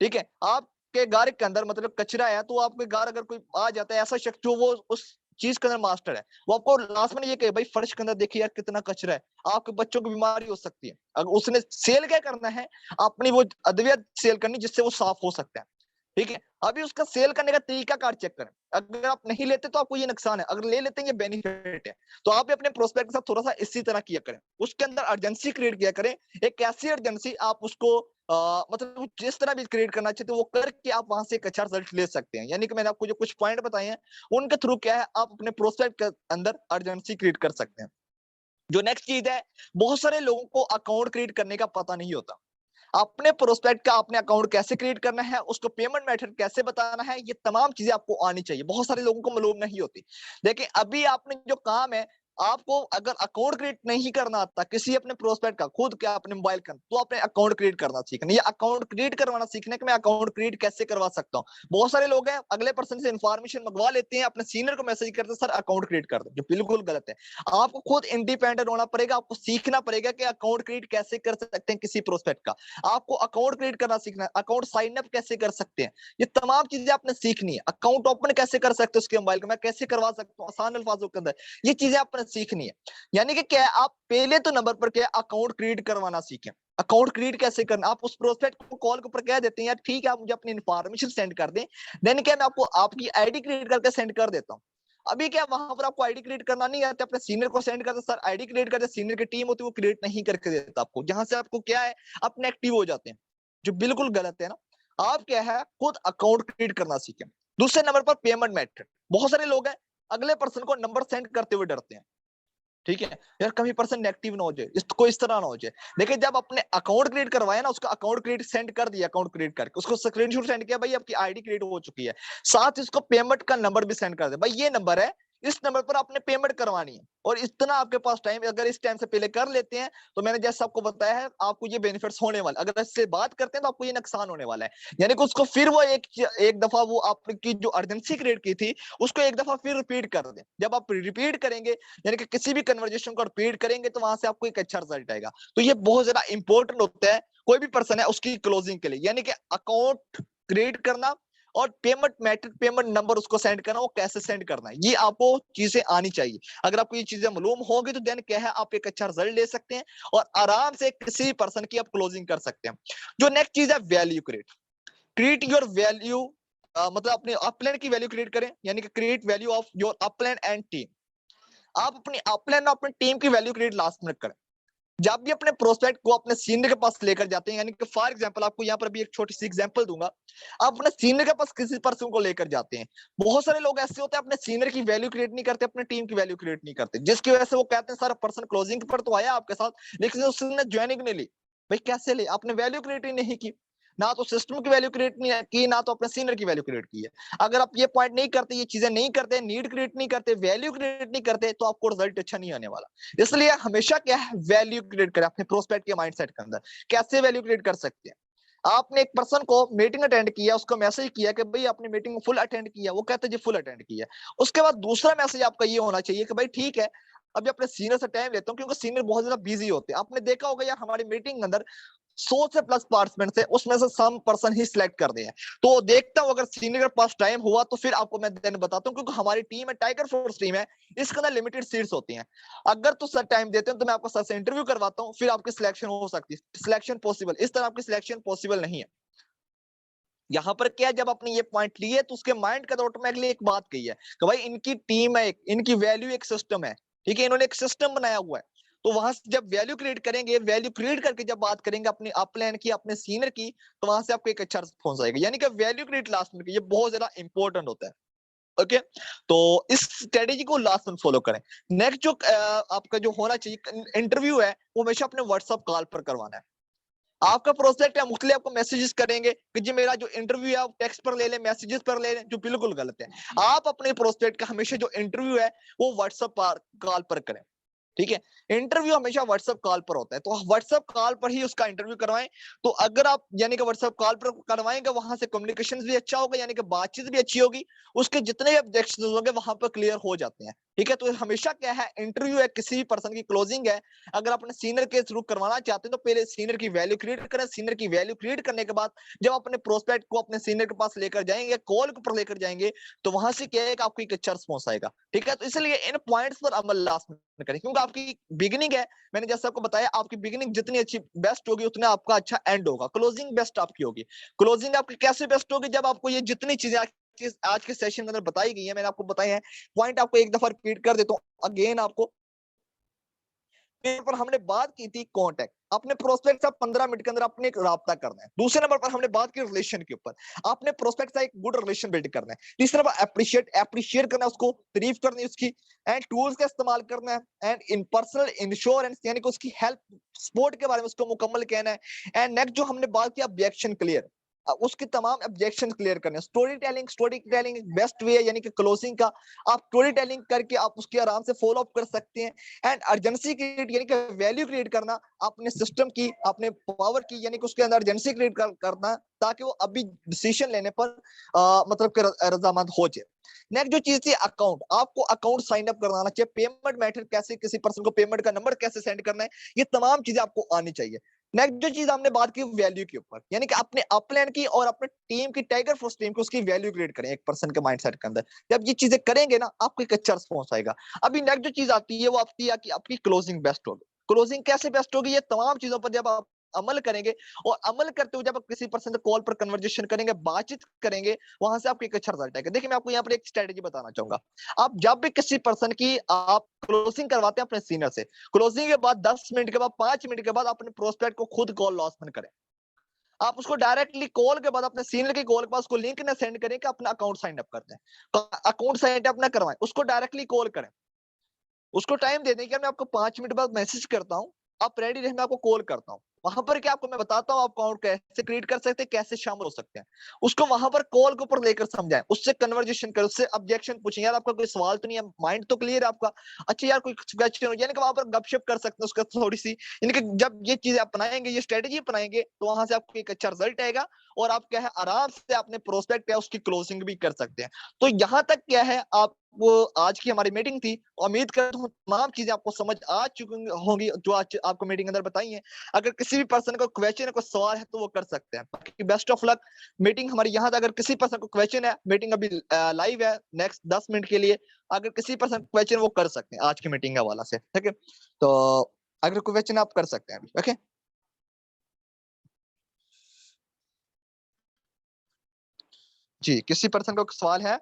ठीक है, आपके घर के अंदर मतलब कचरा है, तो आपके घर अगर कोई आ जाता है ऐसा शख्स जो वो उस चीज के अंदर मास्टर है, वो आपको लास्ट में ये कहे भाई फर्श के अंदर देखिए यार कितना कचरा है, आपके बच्चों को बीमारी हो सकती है। अगर उसने सेल क्या करना है, अपनी वो अद्वियत सेल करनी जिससे वो साफ हो सकता है। ठीक है, अभी उसका सेल करने का तरीका कार चेक करें, अगर आप नहीं लेते तो आपको ये नुकसान है, अगर ले लेते हैं ये बेनिफिट है। तो आप भी अपने प्रोस्पेक्ट के साथ थोड़ा सा इसी तरह किया करें, उसके अंदर अर्जेंसी क्रिएट किया करें, एक ऐसी अर्जेंसी आप उसको मतलब जिस तरह भी क्रिएट करना चाहते हो वो करके आप वहां से एक अच्छा रिजल्ट ले सकते हैं। यानी कि मैंने आपको जो कुछ पॉइंट बताए हैं उनके थ्रू क्या है, आप अपने प्रोस्पेक्ट के अंदर अर्जेंसी क्रिएट कर सकते हैं। जो नेक्स्ट चीज है, बहुत सारे लोगों को अकाउंट क्रिएट करने का पता नहीं होता, अपने प्रोस्पेक्ट का आपने अकाउंट कैसे क्रिएट करना है, उसको पेमेंट मेथड कैसे बताना है, ये तमाम चीजें आपको आनी चाहिए, बहुत सारे लोगों को मालूम नहीं होती। देखिए अभी आपने जो काम है, आपको अगर अकाउंट क्रिएट नहीं करना आता किसी अपने प्रोस्पेक्ट का, खुद क्या अपने मोबाइल का, तो अपने अकाउंट क्रिएट करना सीखना, ये अकाउंट क्रिएट करवाना सीखना कि मैं अकाउंट क्रिएट कैसे करवा सकता हूँ। बहुत सारे लोग हैं अगले पर्सन से इंफॉर्मेशन मंगवा लेते हैं, अपने सीनियर को मैसेज करते हैं सर अकाउंट क्रिएट कर दो, जो बिल्कुल गलत है। आपको खुद इंडिपेंडेंट होना पड़ेगा, आपको सीखना पड़ेगा कि अकाउंट क्रिएट कैसे कर सकते हैं किसी प्रोस्पेक्ट का, आपको अकाउंट क्रिएट करना सीखना है, अकाउंट साइन अप कैसे कर सकते हैं, ये तमाम चीजें आपने सीखनी है। अकाउंट ओपन कैसे कर सकते हो उसके मोबाइल का, मैं कैसे करवा सकता हूँ आसान अल्फाजों के अंदर, ये चीजें आपने सीखनी है। यानी कि क्या है, आप पहले तो नंबर पर क्या अकाउंट क्रिएट करवाना सीखें। अकाउंट क्रिएट कैसे करना, आप उस प्रोस्पेक्ट को कॉल के ऊपर कह देते हैं यार ठीक है आप मुझे अपनी इंफॉर्मेशन सेंड कर दें, देन क्या मैं आपको आपकी आईडी क्रिएट करके सेंड कर देता हूँ। अभी क्या वहां पर आपको आईडी क्रिएट करना नहीं आता, अपने सीनियर को सेंड करते सर आईडी क्रिएट करते, सीनियर की टीम होती है वो क्रिएट नहीं करके देता आपको, जहां से आपको क्या है अपने एक्टिव हो जाते हैं, जो बिल्कुल गलत है ना। आप क्या है खुद अकाउंट क्रिएट करना सीखें। दूसरे नंबर पर पेमेंट मेथड, बहुत सारे लोग हैं अगले पर्सन को नंबर सेंड करते हुए डरते हैं। ठीक है यार कभी पर्सन नेगेटिव ना हो जाए, इसको इस तरह ना हो जाए। देखिए जब अपने अकाउंट क्रिएट करवाया ना, उसका अकाउंट क्रिएट सेंड कर दिया, अकाउंट क्रिएट करके उसको स्क्रीनशॉट सेंड किया भाई आपकी आईडी क्रिएट हो चुकी है, साथ इसको पेमेंट का नंबर भी सेंड कर दे भाई ये नंबर है, इस नंबर पर आपने पेमेंट करवानी है और इतना आपके पास टाइम, अगर इस टाइम से पहले कर लेते हैं तो मैंने जैसे आपको बताया है आपको ये बेनिफिट्स होने वाले, अगर इससे बात करते हैं तो आपको ये नुकसान होने वाला है। यानी कि उसको फिर वो एक दफा वो आपकी जो अर्जेंसी क्रिएट की थी उसको एक दफा फिर रिपीट कर दें। जब आप रिपीट करेंगे यानी कि किसी भी कन्वर्जेशन को रिपीट करेंगे तो वहां से आपको एक अच्छा रिजल्ट आएगा। तो ये बहुत ज्यादा इंपॉर्टेंट होता है कोई भी पर्सन है उसकी क्लोजिंग के लिए, यानी कि अकाउंट क्रिएट करना और पेमेंट मेथड, पेमेंट नंबर उसको सेंड करना, वो कैसे सेंड करना है, ये आपको चीजें आनी चाहिए। अगर आपको ये चीजें मालूम होगी तो देन क्या है, आप एक अच्छा रिजल्ट ले सकते हैं और आराम से किसी भी पर्सन की आप क्लोजिंग कर सकते हैं। जो नेक्स्ट चीज है value create, create your value, मतलब अपने अपलाइन की वैल्यू क्रिएट करें, यानी कि create value of your upline and team. आप अपनी अपलाइन और अपनी टीम की वैल्यू क्रिएट लास्ट में करें। जब भी अपने प्रोस्पेक्ट को अपने सीनियर के पास लेकर जाते हैं, यानी कि फॉर एग्जांपल आपको यहाँ पर भी एक छोटी सी एग्जांपल दूंगा, आप अपने सीनियर के पास किसी पर्सन को लेकर जाते हैं, बहुत सारे लोग ऐसे होते हैं अपने सीनियर की वैल्यू क्रिएट नहीं करते, अपने टीम की वैल्यू क्रिएट नहीं करते, जिसकी वजह से वो कहते हैं सर पर्सन क्लोजिंग पर तो आया आपके साथ लेकिन उसने ज्वाइनिंग नहीं ली। भाई कैसे ले, आपने वैल्यू क्रिएट ही नहीं की, ना तो सिस्टम की वैल्यू क्रिएट नहीं की, ना तो अपने सीनियर की वैल्यू क्रिएट की है। अगर आप ये पॉइंट नहीं करते, ये चीजें नहीं करते, नीड क्रिएट नहीं करते, वैल्यू क्रिएट नहीं करते, तो आपको रिजल्ट अच्छा नहीं आने वाला। इसलिए हमेशा क्या है, वैल्यू क्रिएट करें अपने प्रोस्पेक्ट के माइंडसेट के अंदर। कैसे वैल्यू क्रिएट कर सकते हैं, आपने एक पर्सन को मीटिंग अटेंड किया, उसको मैसेज किया कि भाई आपने मीटिंग फुल अटेंड किया, वो कहते जी फुल अटेंड किया। उसके बाद दूसरा मैसेज आपका ये होना चाहिए कि भाई ठीक है अभी अपने सीनियर से टाइम लेता हूँ, क्योंकि सीनियर बहुत ज्यादा बिजी होते हैं। आपने देखा होगा यार हमारी मीटिंग के अंदर 100 से प्लस पार्टिसिपेंट्स है, उसमें से सम पर्सन ही सिलेक्ट कर दिए हैं। तो देखता हूं अगर सीनियर के पास टाइम हुआ तो फिर आपको मैं देन बताता हूं, क्योंकि हमारी टीम है टाइगर फोर्स टीम है, इसके अंदर लिमिटेड सीट्स होती हैं। अगर तो सर टाइम देते हैं तो मैं आपको सर से इंटरव्यू करवाता हूं, फिर आपकी सिलेक्शन हो सकती है, सिलेक्शन पॉसिबल, इस तरह आपकी सिलेक्शन पॉसिबल नहीं है। यहाँ पर क्या, जब आपने ये पॉइंट लिए तो उसके माइंड का ऑटोमेटिकली एक बात कही है कि भाई इनकी टीम है, इनकी वैल्यू एक सिस्टम है, ठीक है, इन्होंने एक सिस्टम बनाया हुआ है। तो वहां से जब वैल्यू क्रिएट करेंगे, वैल्यू क्रिएट करके जब बात करेंगे अपनी अपलाइन की, अपने सीनियर की, तो वहां से आपको एक अच्छा रिस्पॉन्स आएगा। यानी कि वैल्यू क्रिएट लास्ट में, ये बहुत ज्यादा इंपॉर्टेंट होता है। ओके, तो इस स्ट्रेटेजी को लास्ट में फॉलो करें। नेक्स्ट जो आपका जो होना चाहिए इंटरव्यू है, वो हमेशा अपने व्हाट्सएप कॉल पर करवाना है। आपका प्रोस्पेक्ट है मुख्तलिफ आपको मैसेजेस करेंगे कि जी मेरा जो इंटरव्यू है आप टेक्स्ट पर ले लें, मैसेजेस पर ले लें, जो बिल्कुल गलत है। आप अपने प्रोस्पेक्ट का हमेशा जो इंटरव्यू है वो व्हाट्सएप पर कॉल पर करें, ठीक है। इंटरव्यू हमेशा व्हाट्सएप कॉल पर होता है, तो व्हाट्सएप कॉल पर ही उसका इंटरव्यू करवाएं। तो अगर आप यानी कि व्हाट्सएप कॉल पर करवाएंगे, वहां से कम्युनिकेशन भी अच्छा होगा, यानी कि बातचीत भी अच्छी होगी, उसके जितने भी ऑब्जेक्शन होंगे वहां पर क्लियर हो जाते हैं, ठीक है। तो हमेशा क्या है, इंटरव्यू है किसी भी पर्सन की क्लोजिंग है, अगर अपने सीनियर के थ्रू करवाना चाहते हैं तो पहले सीनियर की वैल्यू क्रिएट करें। सीनियर की वैल्यू क्रिएट करने के बाद जब अपने प्रोस्पेक्ट को अपने सीनियर के पास लेकर जाएंगे, कॉल पर लेकर जाएंगे, तो वहां से क्या है कि आपको एक अच्छा रिस्पॉन्स आएगा, ठीक है। तो इसलिए इन पॉइंट्स पर अमल लास्ट में करें, क्योंकि आपकी बिगिनिंग है, मैंने जैसे आपको बताया आपकी बिगिनिंग जितनी अच्छी बेस्ट होगी उतना आपका अच्छा एंड होगा, क्लोजिंग बेस्ट आपकी होगी। क्लोजिंग आपकी कैसे बेस्ट होगी, जब आपको ये जितनी चीजें आज के सेशन के अंदर बताई गई है, मैंने आपको बताया है, पॉइंट आपको एक दफा रिपीट कर देता हूँ अगेन आपको। पर हमने बात की थी कांटेक्ट, अपने प्रोस्पेक्ट से 15 मिनट के अंदर अपने एक राब्ता करना है। दूसरे नंबर पर हमने बात की रिलेशन के ऊपर, आपने प्रोस्पेक्ट से एक गुड रिलेशन बिल्ड करना है। तीसरा नंबर अप्रिशिएट करना है, उसको तारीफ करनी है उसकी, एंड टूल्स का इस्तेमाल करना है, एंड इन पर्सनल इंश्योरेंस यानी कि उसकी हेल्प सपोर्ट के बारे में उसको मुकम्मल कहना है। एंड नेक्स्ट जो हमने बात की ऑब्जेक्शन क्लियर, उसके तमाम ऑब्जेक्शन क्लियर करने। स्टोरी टेलिंग बेस्ट वे है, यानी कि क्लोजिंग का आप स्टोरी टेलिंग करके आप उसकी आराम से फॉलो अप कर सकते हैं। एंड अर्जेंसी क्रिएट यानी कि वैल्यू क्रिएट करना अपने सिस्टम की, अपने पावर की, यानी कि उसके अंदर अर्जेंसी क्रिएट करना ताकि वो अभी डिसीजन लेने पर मतलब कि रजामंद हो जाए। नेक्स्ट जो चीज थी अकाउंट, आपको अकाउंट साइन अप करवाना चाहिए, पेमेंट मेथड कैसे, किसी पर्सन को पेमेंट का नंबर कैसे सेंड करना है, ये तमाम चीजें आपको आनी चाहिए। नेक्स्ट जो चीज हमने बात की वैल्यू के ऊपर, यानी कि अपने अपलाइन की और अपने टीम की, टाइगर फोर्स टीम की, उसकी वैल्यू क्रिएट करें एक पर्सन के माइंडसेट के अंदर। जब ये चीजें करेंगे ना, आपको एक अच्छा रिस्पॉन्स आएगा। अभी नेक्स्ट जो चीज आती है वो आती है कि आपकी क्लोजिंग बेस्ट होगी। क्लोजिंग कैसे बेस्ट होगी, ये तमाम चीजों पर जब आप अमल करेंगे, और अमल करते हुए जब आप किसी पर्सन से कॉल पर कन्वर्जेशन करेंगे, बातचीत करेंगे, वहां से आपको एक अच्छा रिजल्ट आएगा। देखिए मैं आपको यहाँ पर एक स्ट्रेटेजी बताना चाहूंगा। आप जब भी किसी पर्सन की आप क्लोजिंग करवाते हैं अपने सीनियर से, क्लोजिंग के बाद 10 मिनट के बाद, 5 मिनट के बाद अपने प्रोस्पेक्ट को खुद कॉल लॉसमेंट करें। आप उसको डायरेक्टली कॉल के बाद अपने सीनियर की कॉल के पास उसको लिंक ना सेंड करें कि अपना अकाउंट साइन अप कर दें, अकाउंट साइन अप ना करवाएं, उसको डायरेक्टली कॉल करें। उसको टाइम दे दें कि मैं आपको 5 मिनट बाद मैसेज करता हूं, आप रेडी रहे, मैं आपको कॉल करता हूं। वहां पर क्या आपको मैं बताता हूँ, आप अकाउंट कैसे क्रिएट कर सकते हैं, कैसे शामिल हो सकते हैं। उसको वहां पर कॉल के ऊपर लेकर समझाएं, उससे कन्वर्जेशन करें, उससे ऑब्जेक्शन पूछें, यार आपका कोई सवाल तो नहीं है, माइंड तो क्लियर है आपका, अच्छा यार कोई क्वेश्चन हो, यानी कि वहां पर गपशप कर सकते हैं उसका थोड़ी सी। यानी कि जब ये चीजें अपनाएंगे, ये स्ट्रेटेजी अपनाएंगे, तो वहां से आपको एक अच्छा रिजल्ट आएगा, और आप क्या है आराम से अपने प्रोस्पेक्ट है उसकी क्लोजिंग भी कर सकते हैं। तो यहाँ तक क्या है, आप वो आज की हमारी मीटिंग थी, उम्मीद करता हूँ तमाम चीजें आपको समझ आ चुकी होंगी जो आज आपको मीटिंग के अंदर बताई है। अगर किसी भी पर्सन को क्वेश्चन है, कोई सवाल है, तो वो कर सकते हैं। बाकी बेस्ट ऑफ लक। मीटिंग हमारी यहाँ तक, अगर किसी पर्सन को क्वेश्चन है, मीटिंग अभी लाइव है नेक्स्ट 10 मिनट के लिए, अगर किसी पर्सन को क्वेश्चन वो कर सकते हैं आज की मीटिंग के हवाला से, ठीक है। तो अगर कोई क्वेश्चन आप कर सकते हैं अभी, ओके। जी, किसी पर्सन को सवाल है?